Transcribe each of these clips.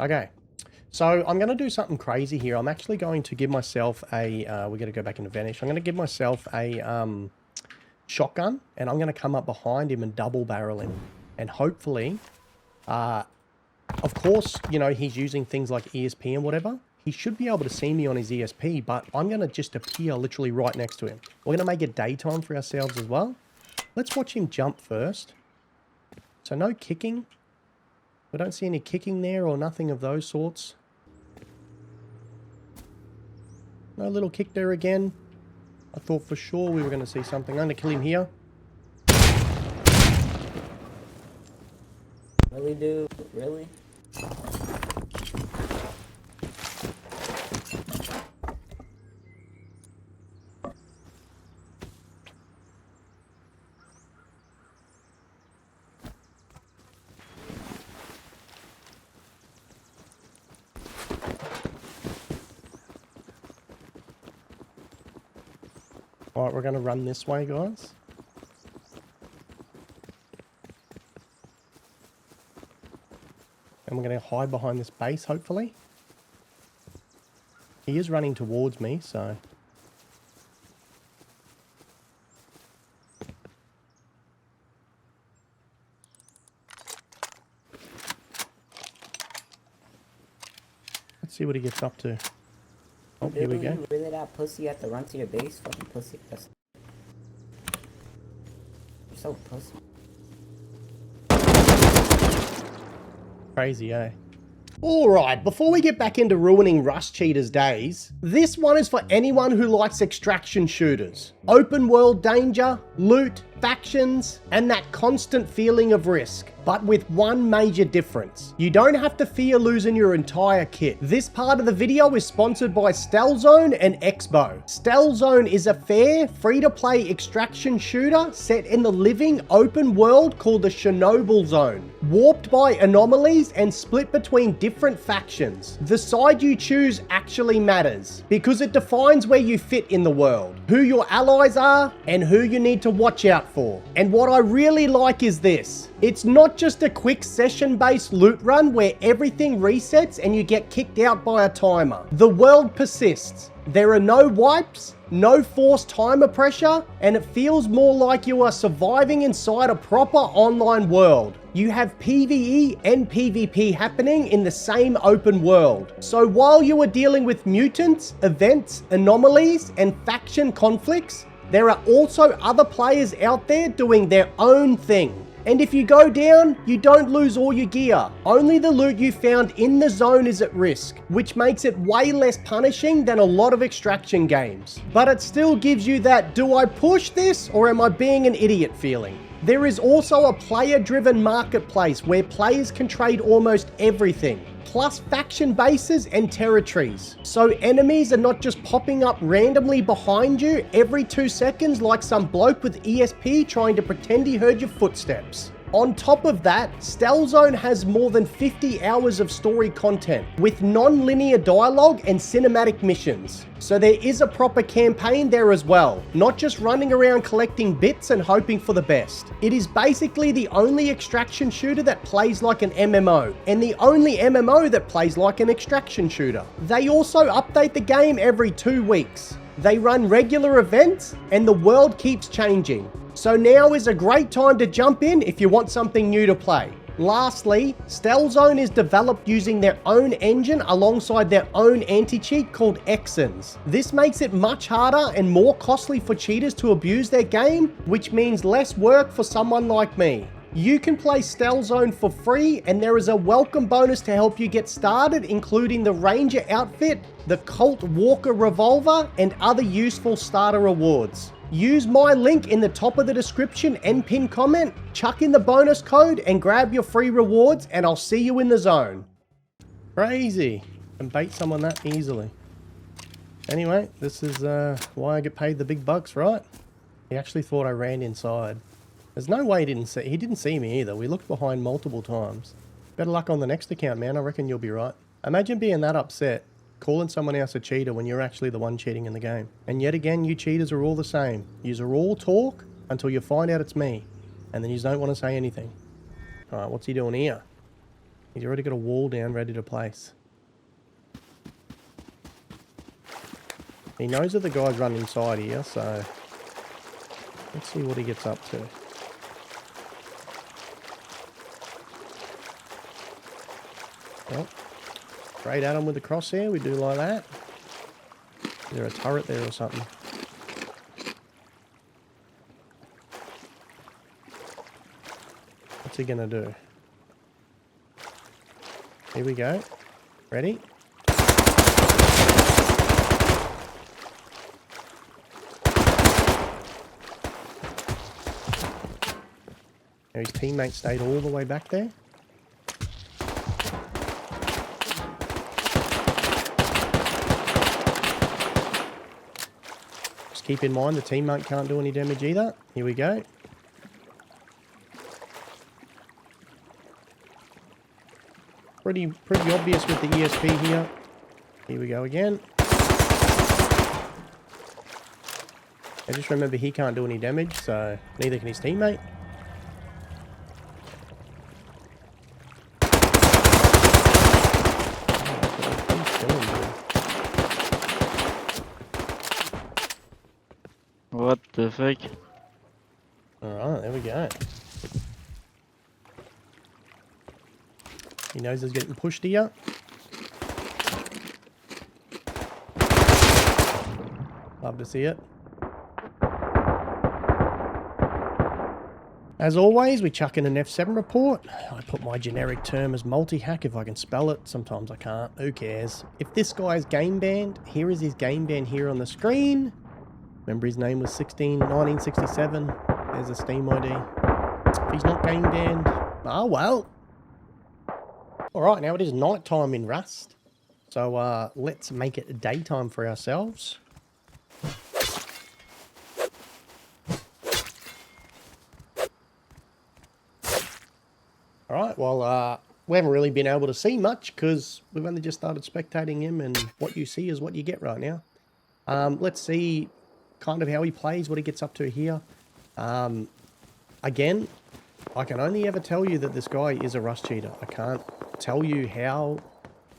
Okay. So I'm going to do something crazy here. I'm actually going to give myself a, we're going to go back into Vanish. I'm going to give myself a shotgun, and I'm going to come up behind him and double barrel him. And hopefully, of course, you know, he's using things like ESP and whatever. He should be able to see me on his ESP, but I'm going to just appear literally right next to him. We're going to make it daytime for ourselves as well. Let's watch him jump first. So no kicking. We don't see any kicking there or nothing of those sorts. No little kick there again. I thought for sure we were going to see something. I'm going to kill him here. Really, dude? Really? Alright, we're going to run this way, guys. And we're going to hide behind this base, hopefully. He is running towards me, so... Let's see what he gets up to. Oh, here we go. You really that pussy have to run to your base? Fucking pussy. You're so pussy. Crazy, eh? Alright, before we get back into ruining Rust Cheaters' days, this one is for anyone who likes extraction shooters. Open world danger, loot, factions, and that constant feeling of risk. But with one major difference. You don't have to fear losing your entire kit. This part of the video is sponsored by Stellz Zone and Expo. Stellz Zone is a fair, free-to-play extraction shooter set in the living open world called the Chernobyl Zone. Warped by anomalies and split between different factions. The side you choose actually matters, because it defines where you fit in the world, who your allies are, and who you need to watch out for. And what I really like is this. It's not just a quick session-based loot run where everything resets and you get kicked out by a timer. The world persists. There are no wipes, no forced timer pressure, and it feels more like you are surviving inside a proper online world. You have PvE and PvP happening in the same open world. So while you are dealing with mutants, events, anomalies, and faction conflicts, there are also other players out there doing their own thing. And if you go down, you don't lose all your gear. Only the loot you found in the zone is at risk, which makes it way less punishing than a lot of extraction games. But it still gives you that, do I push this or am I being an idiot feeling? There is also a player-driven marketplace where players can trade almost everything, plus faction bases and territories. So enemies are not just popping up randomly behind you every 2 seconds like some bloke with ESP trying to pretend he heard your footsteps. On top of that, STALZONE has more than 50 hours of story content with non-linear dialogue and cinematic missions. So there is a proper campaign there as well, not just running around collecting bits and hoping for the best. It is basically the only extraction shooter that plays like an MMO, and the only MMO that plays like an extraction shooter. They also update the game every 2 weeks. They run regular events, and the world keeps changing. So now is a great time to jump in if you want something new to play. Lastly, STALZONE is developed using their own engine alongside their own anti-cheat called Exons. This makes it much harder and more costly for cheaters to abuse their game, which means less work for someone like me. You can play STALZONE for free, and there is a welcome bonus to help you get started, including the Ranger outfit, the Colt Walker revolver, and other useful starter rewards. Use my link in the top of the description and pin comment, chuck in the bonus code, and grab your free rewards, and I'll see you in the zone. Crazy. And bait someone that easily. Anyway, this is why I get paid the big bucks, right? He actually thought I ran inside. There's no way he didn't see me either. We looked behind multiple times. Better luck on the next account, man. I reckon you'll be right. Imagine being that upset, calling someone else a cheater when you're actually the one cheating in the game. And yet again, you cheaters are all the same. Yous are all talk until you find out it's me. And then you don't want to say anything. Alright, what's he doing here? He's already got a wall down ready to place. He knows that the guys run inside here, so let's see what he gets up to. Well, straight at him with the crosshair, we do like that. Is there a turret there or something? What's he gonna do? Here we go. Ready? Now his teammate stayed all the way back there. Just keep in mind the teammate can't do any damage either. Here we go. Pretty obvious with the ESP here. Here we go again. And just remember he can't do any damage, so neither can his teammate. What the fuck? Alright, there we go. He knows he's getting pushed here. Love to see it. As always, we chuck in an F7 report. I put my generic term as multi-hack if I can spell it. Sometimes I can't. Who cares? If this guy's game banned, here is his game ban here on the screen. Remember his name was 1967. There's a Steam ID. If he's not game banned, oh well. Alright, now it is night time in Rust. So let's make it daytime for ourselves. Alright, well, we haven't really been able to see much because we've only just started spectating him, and what you see is what you get right now. Let's see kind of how he plays, what he gets up to here. Again, I can only ever tell you that this guy is a Rust cheater. I can't tell you how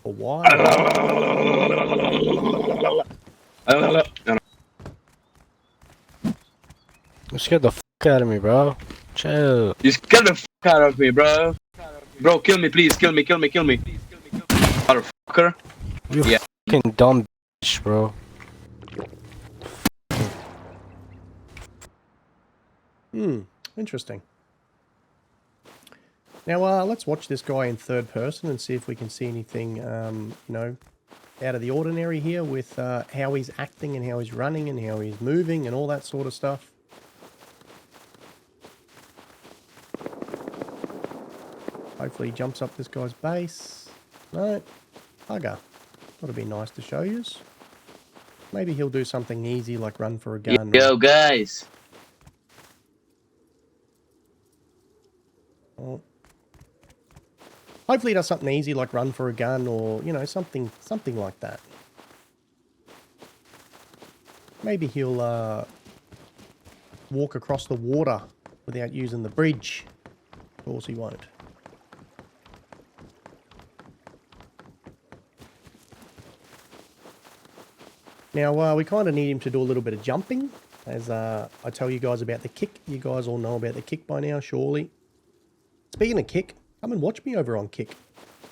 or why. You scared the fuck out of me, bro. Chill. You scared the fuck out of me, bro. Bro, kill me, please. Kill me. Motherfucker. You Yeah. fucking dumb bitch, bro. Interesting. Now, let's watch this guy in third person and see if we can see anything, you know, out of the ordinary here with how he's acting and how he's running and how he's moving and all that sort of stuff. Hopefully he jumps up this guy's base. No, bugger. Thought it'd be nice to show yous. Maybe he'll do something easy like run for a gun. Yo, guys. Or hopefully he does something easy like run for a gun or, you know, something like that. Maybe he'll walk across the water without using the bridge. Of course he won't. Now, we kind of need him to do a little bit of jumping. As I tell you guys about the kick. You guys all know about the kick by now, surely. Speaking of kick, come and watch me over on Kick.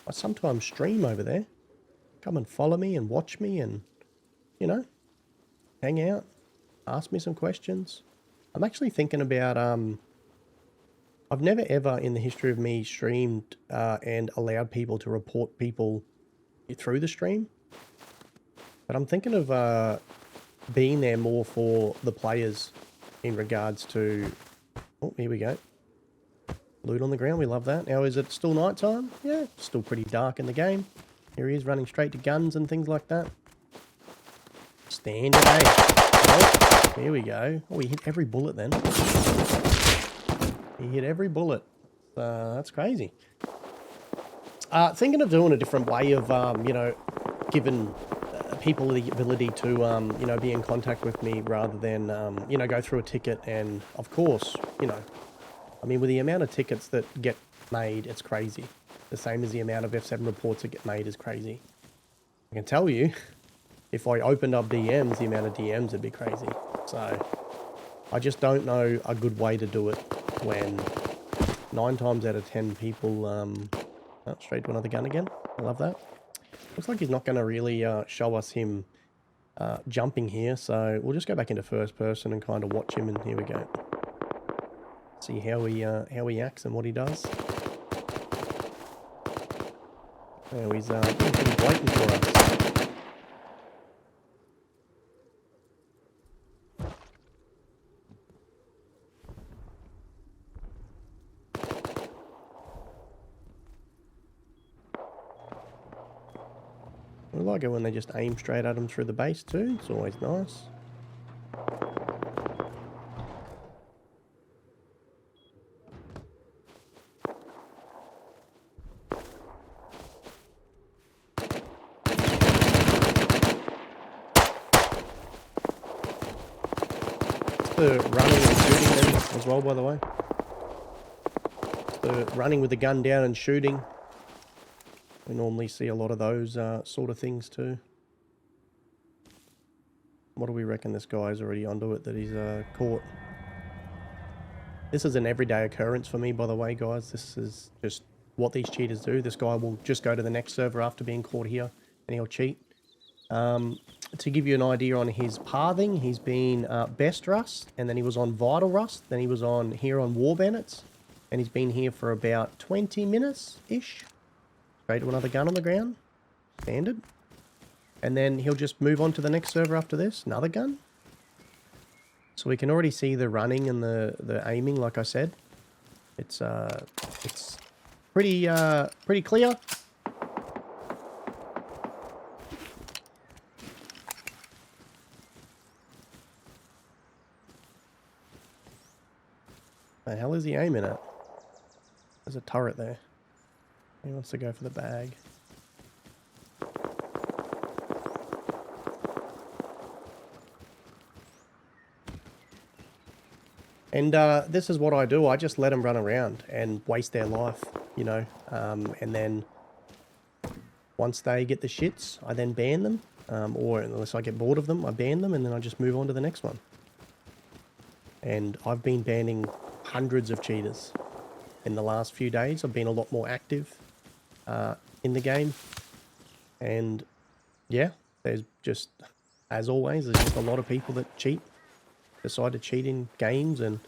I sometimes stream over there. Come and follow me and watch me and, you know, hang out. Ask me some questions. I'm actually thinking about, I've never ever in the history of me streamed and allowed people to report people through the stream. But I'm thinking of being there more for the players in regards to... Oh, here we go. Loot on the ground, we love that. Now, is it still nighttime? Yeah, still pretty dark in the game. Here he is running straight to guns and things like that. Standard A. Oh, here we go. Oh, he hit every bullet then. He hit every bullet. That's crazy. Thinking of doing a different way of, you know, giving people the ability to, you know, be in contact with me rather than, you know, go through a ticket and, of course, you know, I mean, with the amount of tickets that get made, it's crazy. the same as the amount of F7 reports that get made is crazy. I can tell you, if I opened up DMs, the amount of DMs would be crazy. So I just don't know a good way to do it when 9 times out of 10 people, oh, straight to another gun again. I love that. Looks like he's not going to really show us him jumping here, so we'll just go back into first person and kind of watch him, and here we go. See how he acts and what he does. Oh, he's being pretty blatant for us. I like it when they just aim straight at him through the base too. It's always nice. The running and shooting then as well, by the way. The running with the gun down and shooting. We normally see a lot of those sort of things too. What do we reckon this guy's already onto it that he's caught? This is an everyday occurrence for me, by the way, guys. This is just what these cheaters do. This guy will just go to the next server after being caught here and he'll cheat. To give you an idea on his pathing, he's been Best Rust, and then he was on Vital Rust, then he was on here on War Bandits, and he's been here for about 20 minutes-ish. Straight to another gun on the ground. Standard. And then he'll just move on to the next server after this. Another gun. So we can already see the running and the aiming, like I said. It's pretty clear. The hell is he aiming at? There's a turret there. He wants to go for the bag. And this is what I do. I just let them run around and waste their life, you know. And then once they get the shits, I then ban them. Or unless I get bored of them, I ban them and then I just move on to the next one. And I've been banning hundreds of cheaters in the last few days. I've been a lot more active in the game, and yeah, there's just, as always, there's just a lot of people that cheat, decide to cheat in games, and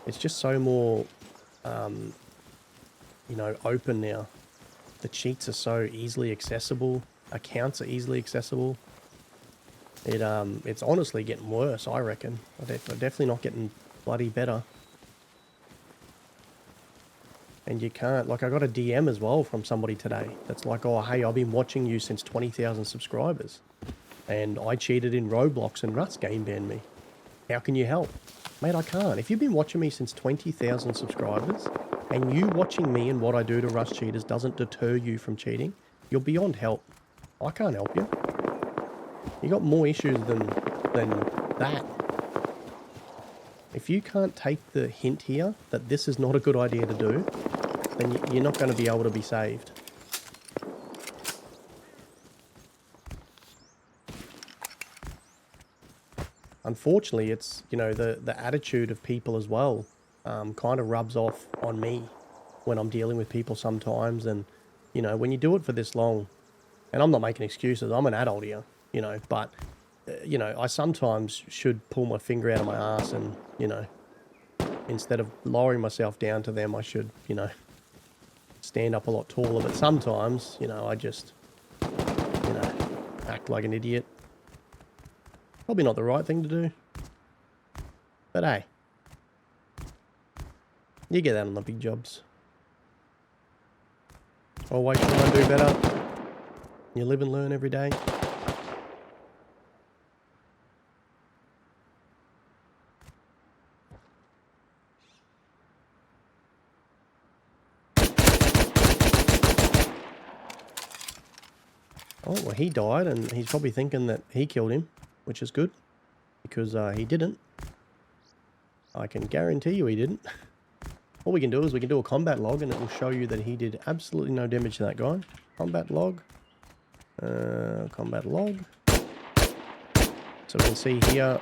it's just so more you know, open now. The cheats are so easily accessible, accounts are easily accessible. It's honestly getting worse, I reckon. They're definitely not getting bloody better. And you can't, like, I got a DM as well from somebody today that's like, oh, hey, I've been watching you since 20,000 subscribers. And I cheated in Roblox and Rust game banned me. How can you help? Mate, I can't. If you've been watching me since 20,000 subscribers and you watching me and what I do to Rust cheaters doesn't deter you from cheating, you're beyond help. I can't help you. You got more issues than that. If you can't take the hint here that this is not a good idea to do, then you're not going to be able to be saved. Unfortunately, it's, you know, the attitude of people as well kind of rubs off on me when I'm dealing with people sometimes. And, you know, when you do it for this long, and I'm not making excuses, I'm an adult here, you know, but, you know, I sometimes should pull my finger out of my ass and, you know, instead of lowering myself down to them, I should, you know, stand up a lot taller. But sometimes, you know, I just, you know, act like an idiot. Probably not the right thing to do. But hey, you get that on the big jobs. Always try and do better. You live and learn every day. Oh, well, he died, and he's probably thinking that he killed him, which is good, because he didn't. I can guarantee you he didn't. All we can do is we can do a combat log and it will show you that he did absolutely no damage to that guy. Combat log. Combat log. So we can see here,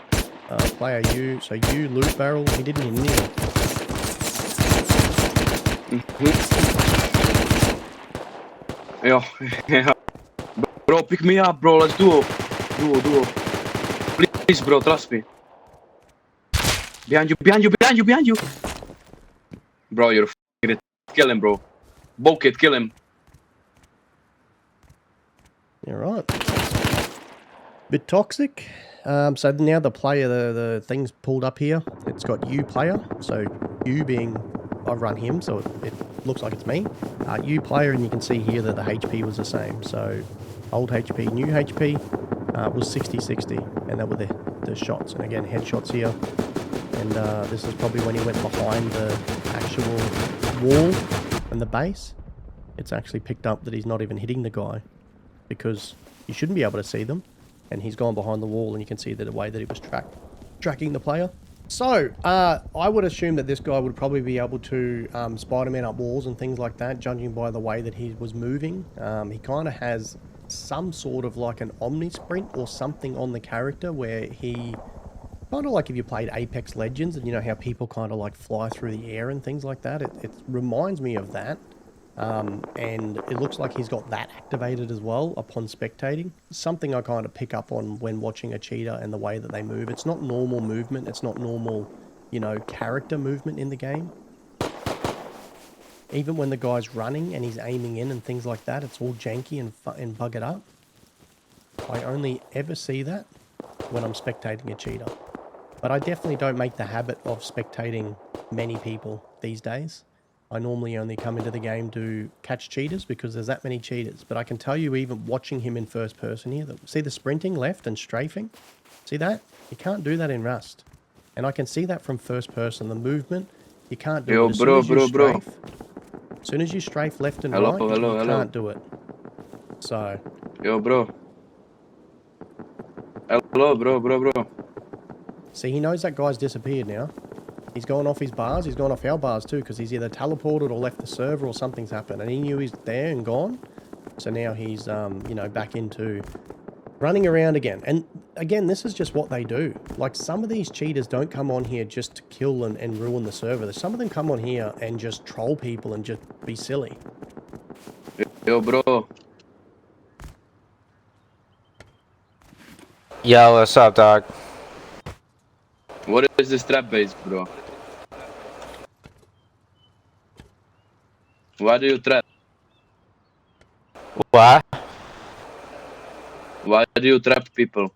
player U. So U loot barrel. He didn't hit anything. Yeah. Bro, pick me up, bro. Let's duo. Duo. Please, bro. Trust me. Behind you. Bro, you're f***ing it. Kill him, bro. Boke it, kill him. You're right. Bit toxic. So now the player, the thing's pulled up here. It's got U player. So U being, I've run him, so it looks like it's me. U player, and you can see here that the HP was the same. So old HP, new HP was 60-60, and that were the shots. And again, headshots here. And this is probably when he went behind the actual wall and the base. It's actually picked up that he's not even hitting the guy because you shouldn't be able to see them. And he's gone behind the wall and you can see the way that he was tracking the player. So, I would assume that this guy would probably be able to Spider-Man up walls and things like that, judging by the way that he was moving. He kind of has some sort of like an omni-sprint or something on the character where he... Kind of like if you played Apex Legends and you know how people kind of like fly through the air and things like that. It reminds me of that. And it looks like he's got that activated as well upon spectating. Something I kind of pick up on when watching a cheater and the way that they move. It's not normal movement. It's not normal, you know, character movement in the game. Even when the guy's running and he's aiming in and things like that, it's all janky and buggered up. I only ever see that when I'm spectating a cheater. But I definitely don't make the habit of spectating many people these days. I normally only come into the game to catch cheaters because there's that many cheaters. But I can tell you, even watching him in first person here, see the sprinting left and strafing? See that? You can't do that in Rust. And I can see that from first person. The movement, you can't do it. As soon as you strafe left and right, you can't do it. So. Yo, bro. Hello, bro. See, he knows that guy's disappeared now. He's gone off his bars. He's gone off our bars too, because he's either teleported or left the server or something's happened. And he knew he's there and gone. So now he's, you know, back into running around again. And again, this is just what they do. Like, some of these cheaters don't come on here just to kill and ruin the server. Some of them come on here and just troll people and just be silly. Yo, bro. Yo, what's up, dog? What is this trap base, bro? Why do you trap? What? Why do you trap people?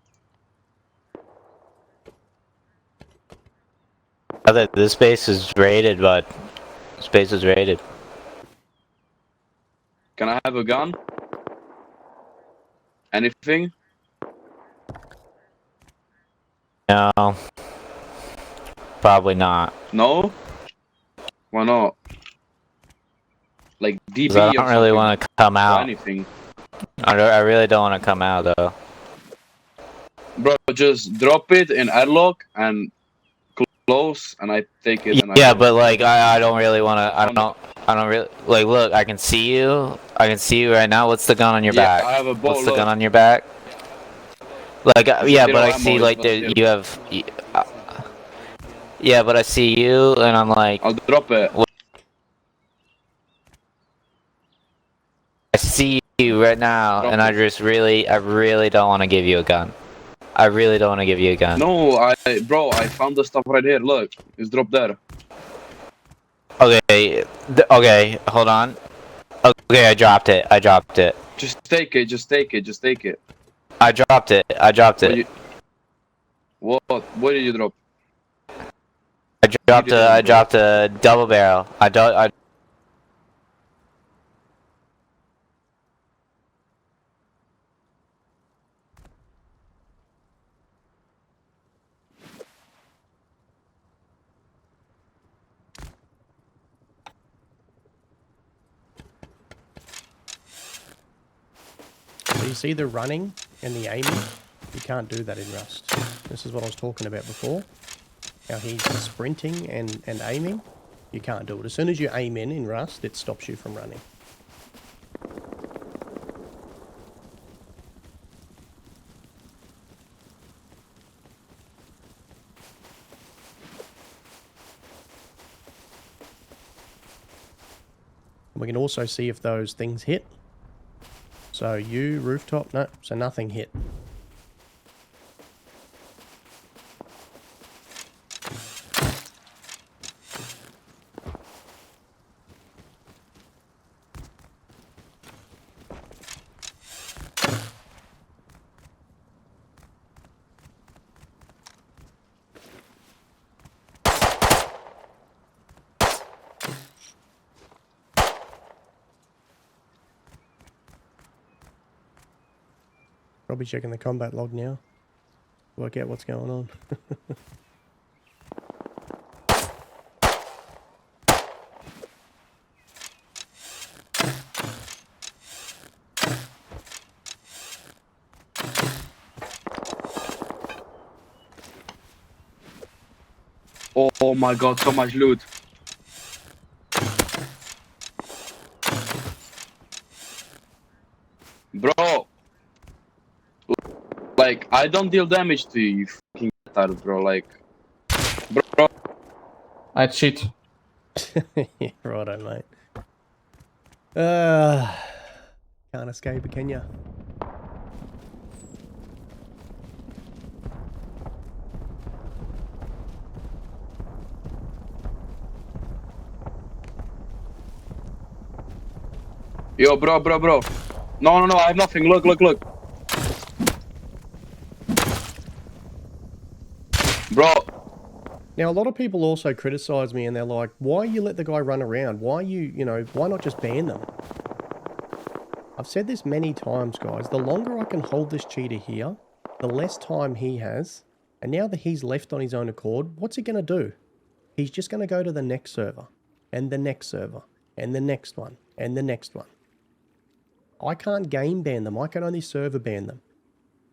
This base is raided, but this base is raided. Can I have a gun? Anything? No. Probably not. No? Why not? Like DB I don't really want to come out. Anything. I really don't want to come out though. Bro, just drop it in airlock and close, and I take it. And Yeah, but like I don't really want to. I don't really like. Look, I can see you. I can see you right now. What's the gun on your back? I have a ball. What's the gun on your back? Like yeah, but I see like you have. Yeah, but I see you, and I'm like. I'll drop it. I see you right now, and I really don't want to give you a gun. I really don't want to give you a gun. No, bro, I found the stuff right here. Look, it's dropped there. Okay, okay, hold on. Okay, I dropped it. Just take it. I dropped it. What did you drop? I dropped a double barrel. So you see the running and the aiming? You can't do that in Rust. This is what I was talking about before. How he's sprinting and aiming. You can't do it. As soon as you aim in Rust, it stops you from running. We can also see if those things hit. So you, rooftop, no, so nothing hit. Probably checking the combat log now. Work out what's going on. Oh my god, so much loot. Bro. Like, I don't deal damage to you, you fucking retard, bro. Like, bro. I cheat. Yeah, righto, mate. Can't escape it, can ya? Yo, bro. No, I have nothing. Look. Bro. Now, a lot of people also criticize me and they're like, why you let the guy run around? Why why not just ban them? I've said this many times, guys. The longer I can hold this cheater here, the less time he has. And now that he's left on his own accord, what's he going to do? He's just going to go to the next server, and the next server, and the next one, and the next one. I can't game ban them. I can only server ban them.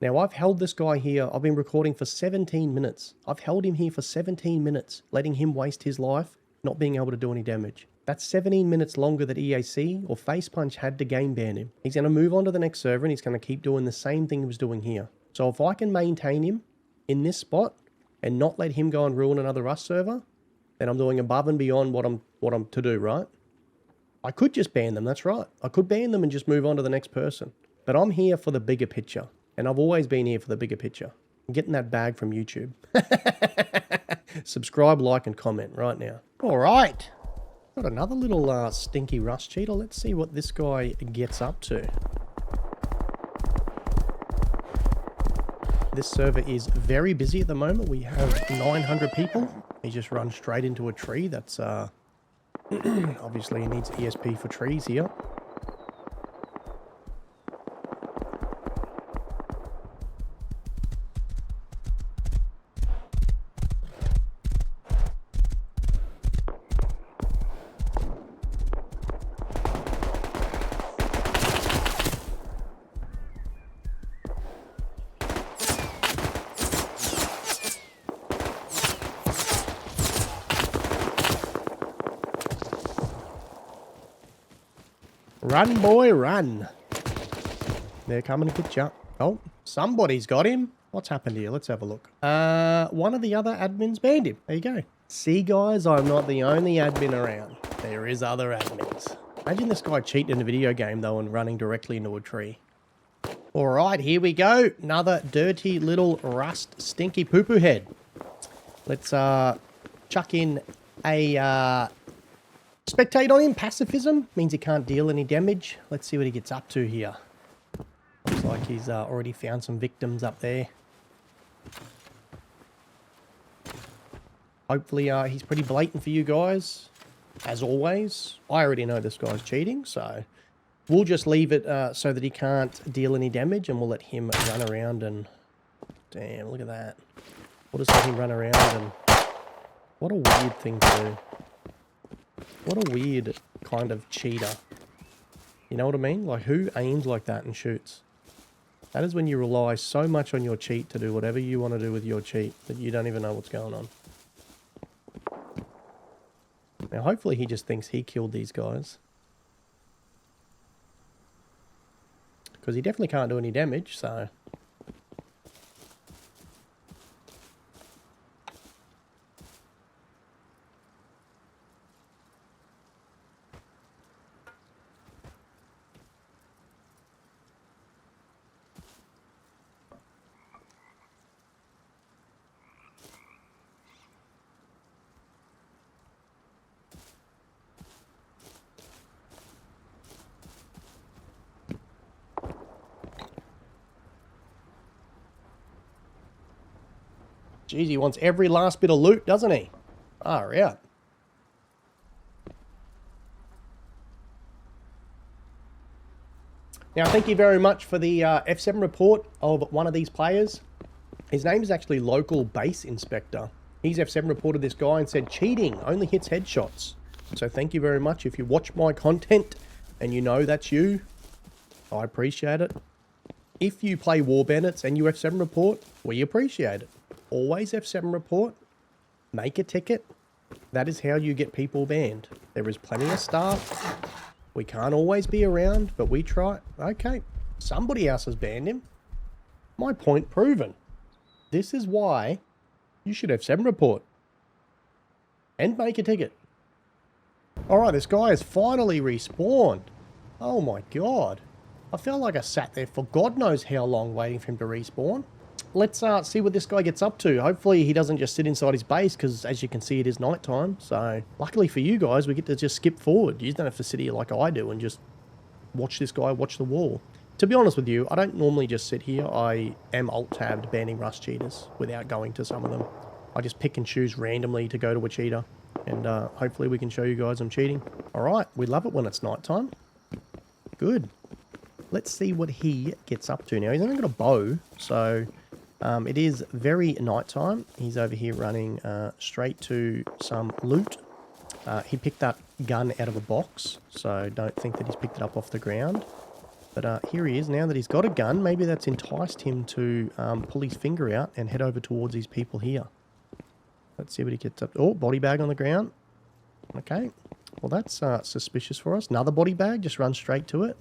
Now, I've held this guy here. I've been recording for 17 minutes. I've held him here for 17 minutes, letting him waste his life, not being able to do any damage. That's 17 minutes longer that EAC or Face Punch had to game ban him. He's going to move on to the next server and he's going to keep doing the same thing he was doing here. So if I can maintain him in this spot and not let him go and ruin another Rust server, then I'm doing above and beyond what I'm to do, right? I could just ban them, that's right. I could ban them and just move on to the next person. But I'm here for the bigger picture. And I've always been here for the bigger picture. I'm getting that bag from YouTube. Subscribe, like, and comment right now. All right. Got another little stinky Rust cheater. Let's see what this guy gets up to. This server is very busy at the moment. We have 900 people. He just runs straight into a tree. That's obviously he needs ESP for trees here. Run, boy, run. They're coming to get you. Oh, somebody's got him. What's happened here? Let's have a look. One of the other admins banned him. There you go. See, guys, I'm not the only admin around. There is other admins. Imagine this guy cheating in a video game, though, and running directly into a tree. All right, here we go. Another dirty little Rust stinky poo-poo head. Let's chuck in a... Spectate on him. Pacifism means he can't deal any damage. Let's see what he gets up to here. Looks like he's already found some victims up there. Hopefully he's pretty blatant for you guys. As always, I already know this guy's cheating, so we'll just leave it so that he can't deal any damage, and we'll let him run around and... Damn, look at that. We'll just let him run around and... What a weird thing to do. What a weird kind of cheater. You know what I mean? Like, who aims like that and shoots? That is when you rely so much on your cheat to do whatever you want to do with your cheat that you don't even know what's going on. Now, hopefully he just thinks he killed these guys. Because he definitely can't do any damage, so... Jeez, he wants every last bit of loot, doesn't he? Oh, yeah. Now, thank you very much for the F7 report of one of these players. His name is actually Local Base Inspector. He's F7 reported this guy and said, cheating, only hits headshots. So thank you very much. If you watch my content and you know that's you, I appreciate it. If you play War Bandits and you F7 report, we appreciate it. Always F7 report, make a ticket. That is how you get people banned. There is plenty of staff. We can't always be around, but we try. Okay, somebody else has banned him. My point proven. This is why you should F7 report. And make a ticket. Alright, this guy has finally respawned. Oh my god. I felt like I sat there for God knows how long waiting for him to respawn. Let's see what this guy gets up to. Hopefully he doesn't just sit inside his base, because as you can see it is night time. So luckily for you guys, we get to just skip forward. You don't have to sit here like I do and just watch this guy watch the wall. To be honest with you, I don't normally just sit here. I am alt-tabbed banning rust cheaters without going to some of them. I just pick and choose randomly to go to a cheater. And hopefully we can show you guys I'm cheating. Alright, we love it when it's night time. Good. Let's see what he gets up to now. He's only got a bow, so... it is very nighttime. He's over here running straight to some loot. He picked that gun out of a box, so don't think that he's picked it up off the ground. But here he is. Now that he's got a gun, maybe that's enticed him to pull his finger out and head over towards these people here. Let's see what he gets up to. Oh, body bag on the ground. Okay. Well, that's suspicious for us. Another body bag. Just run straight to it.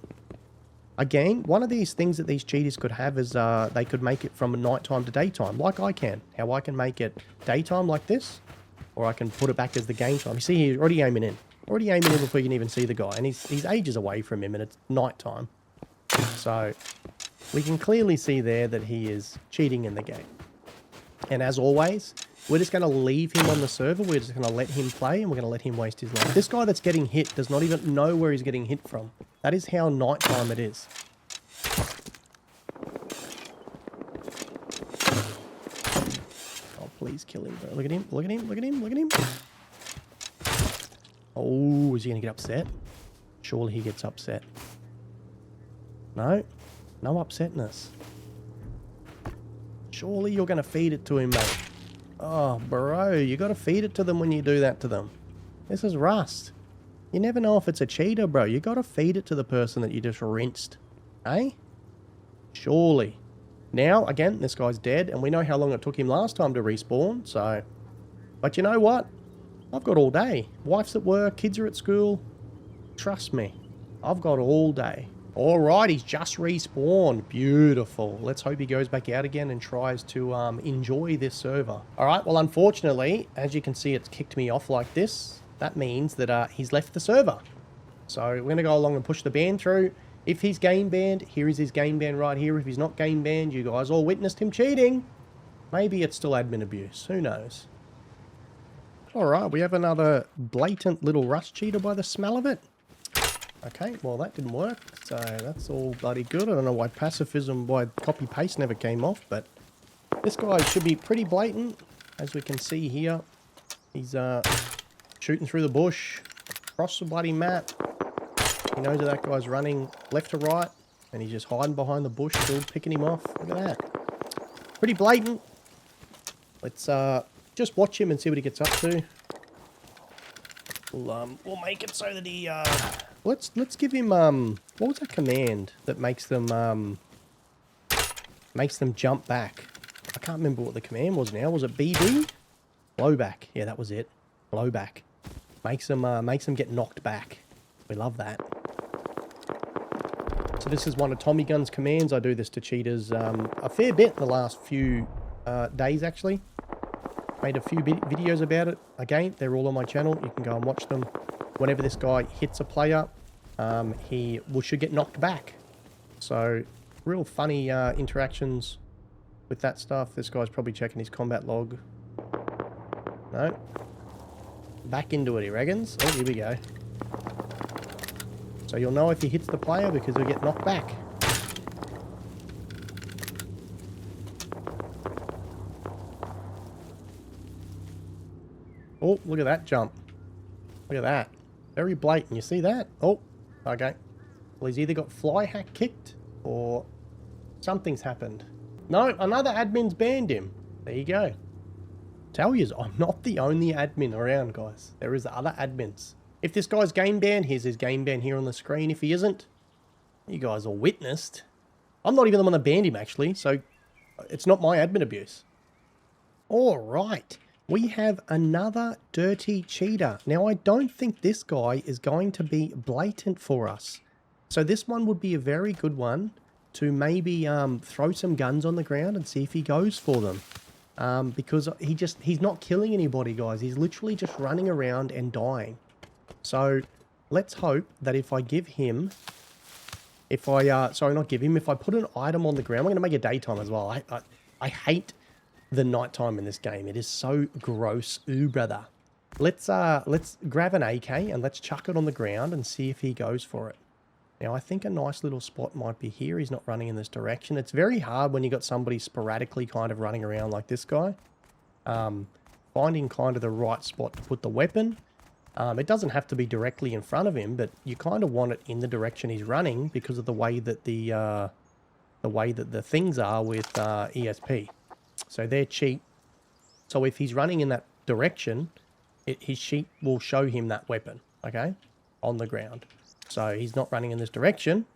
Again, one of these things that these cheaters could have is they could make it from nighttime to daytime, like I can. How I can make it daytime like this, or I can put it back as the game time. You see, he's already aiming in. Already aiming in before you can even see the guy, and he's ages away from him, and it's nighttime. So, we can clearly see there that he is cheating in the game. And as always, we're just going to leave him on the server. We're just going to let him play, and we're going to let him waste his life. This guy that's getting hit does not even know where he's getting hit from. That is how nighttime it is. Oh, please kill him, bro. Look at him, look at him, look at him, look at him. Oh, is he going to get upset? Surely he gets upset. No, no upsetness. Surely you're going to feed it to him, mate. Oh, bro, you got to feed it to them when you do that to them. This is rust. You never know if it's a cheater, bro. You got to feed it to the person that you just rinsed. Eh? Surely. Now, again, this guy's dead, and we know how long it took him last time to respawn, so... But you know what? I've got all day. Wife's at work, kids are at school. Trust me. I've got all day. Alright, he's just respawned. Beautiful. Let's hope he goes back out again and tries to enjoy this server. Alright, well, unfortunately, as you can see, it's kicked me off like this. That means that he's left the server. So we're going to go along and push the ban through. If he's game banned, here is his game ban right here. If he's not game banned, you guys all witnessed him cheating. Maybe it's still admin abuse. Who knows? Alright, we have another blatant little rust cheater by the smell of it. Okay, well that didn't work. So that's all bloody good. I don't know why Pacifism, why copy paste never came off, but this guy should be pretty blatant. As we can see here, he's shooting through the bush, across the bloody map. He knows that guy's running left to right, and he's just hiding behind the bush, still picking him off. Look at that. Pretty blatant. Let's just watch him and see what he gets up to. We'll make it so that he let's give him what was that command that makes them jump back? I can't remember what the command was now. Was it BB? Blowback. Yeah, that was it. Blowback. Makes them get knocked back. We love that. So this is one of Tommy Gun's commands. I do this to cheaters a fair bit in the last few days, actually. Made a few videos about it. Again, they're all on my channel. You can go and watch them. Whenever this guy hits a player, he should get knocked back. So, real funny interactions with that stuff. This guy's probably checking his combat log. No. Back into it, he reckons. Oh, here we go. So you'll know if he hits the player because he'll get knocked back. Oh, look at that jump. Look at that. Very blatant. You see that? Oh, okay. Well, he's either got fly hack kicked or something's happened. No, another admin's banned him. There you go. Tell yous, I'm not the only admin around, guys. There is other admins. If this guy's game banned, here's his game ban here on the screen. If he isn't, you guys all witnessed. I'm not even the one that banned him, actually, so it's not my admin abuse. All right. We have another dirty cheater. Now, I don't think this guy is going to be blatant for us. So this one would be a very good one to maybe throw some guns on the ground and see if he goes for them. Because he's not killing anybody, guys. He's literally just running around and dying. So let's hope that if I give him, if I put an item on the ground, I'm going to make it daytime as well. I hate the nighttime in this game. It is so gross. Ooh, brother. Let's grab an AK and let's chuck it on the ground and see if he goes for it. Now, I think a nice little spot might be here. He's not running in this direction. It's very hard when you got somebody sporadically kind of running around like this guy. Finding kind of the right spot to put the weapon. It doesn't have to be directly in front of him, but you kind of want it in the direction he's running because of the way that the things are with ESP. So they're cheap. So if he's running in that direction, his sheet will show him that weapon, okay, on the ground. So he's not running in this direction.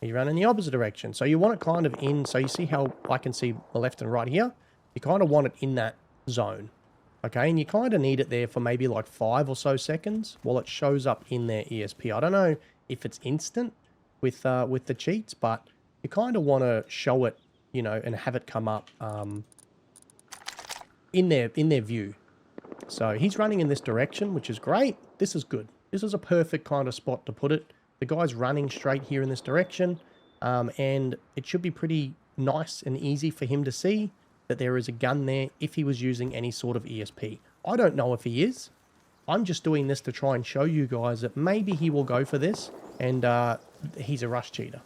He's running the opposite direction. So you want it kind of in, so you see how I can see the left and right here? You kind of want it in that zone. Okay, and you kind of need it there for maybe like 5 or so seconds while it shows up in their ESP. I don't know if it's instant with the cheats, but you kind of want to show it, you know, and have it come up in their view. So he's running in this direction, which is great. This is good. This is a perfect kind of spot to put it. The guy's running straight here in this direction, and it should be pretty nice and easy for him to see that there is a gun there if he was using any sort of ESP. I don't know if he is. I'm just doing this to try and show you guys that maybe he will go for this, and he's a rush cheater.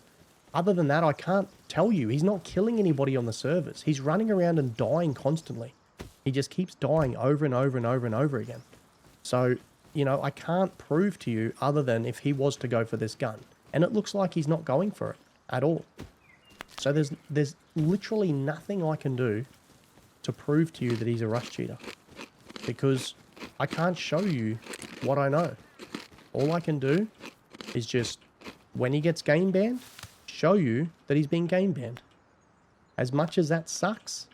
Other than that, I can't tell you. He's not killing anybody on the servers. He's running around and dying constantly. He just keeps dying over and over and over and over again. So, you know, I can't prove to you other than if he was to go for this gun. And it looks like he's not going for it at all. So there's literally nothing I can do to prove to you that he's a rush cheater. Because I can't show you what I know. All I can do is just, when he gets game banned, show you that he's been game banned. As much as that sucks,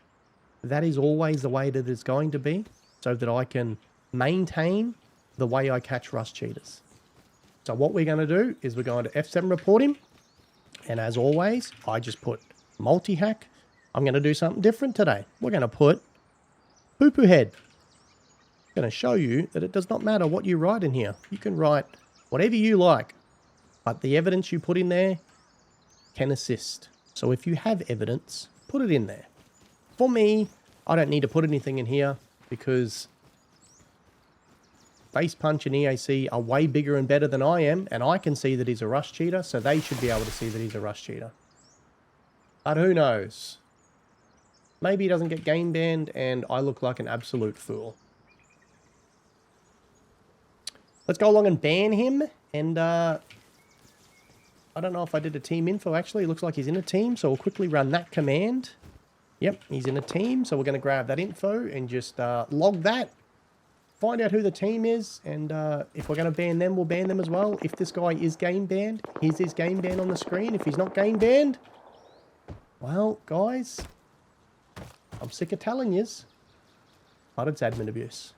that is always the way that it's going to be, so that I can maintain the way I catch rush cheaters. So what we're going to do is we're going to F7 report him. And as always, I just put multi-hack. I'm going to do something different today. We're going to put poo-poo head. I'm going to show you that it does not matter what you write in here. You can write whatever you like, but the evidence you put in there can assist. So if you have evidence, put it in there. For me, I don't need to put anything in here because Face Punch and EAC are way bigger and better than I am, and I can see that he's a rush cheater, so they should be able to see that he's a rush cheater. But who knows? Maybe he doesn't get game banned, and I look like an absolute fool. Let's go along and ban him, and I don't know if I did a team info, actually. It looks like he's in a team, so we'll quickly run that command. Yep, he's in a team, so we're going to grab that info and just log that. Find out who the team is, and if we're going to ban them, we'll ban them as well. If this guy is game banned, here's his game ban on the screen. If he's not game banned, well, guys, I'm sick of telling yous, but it's admin abuse.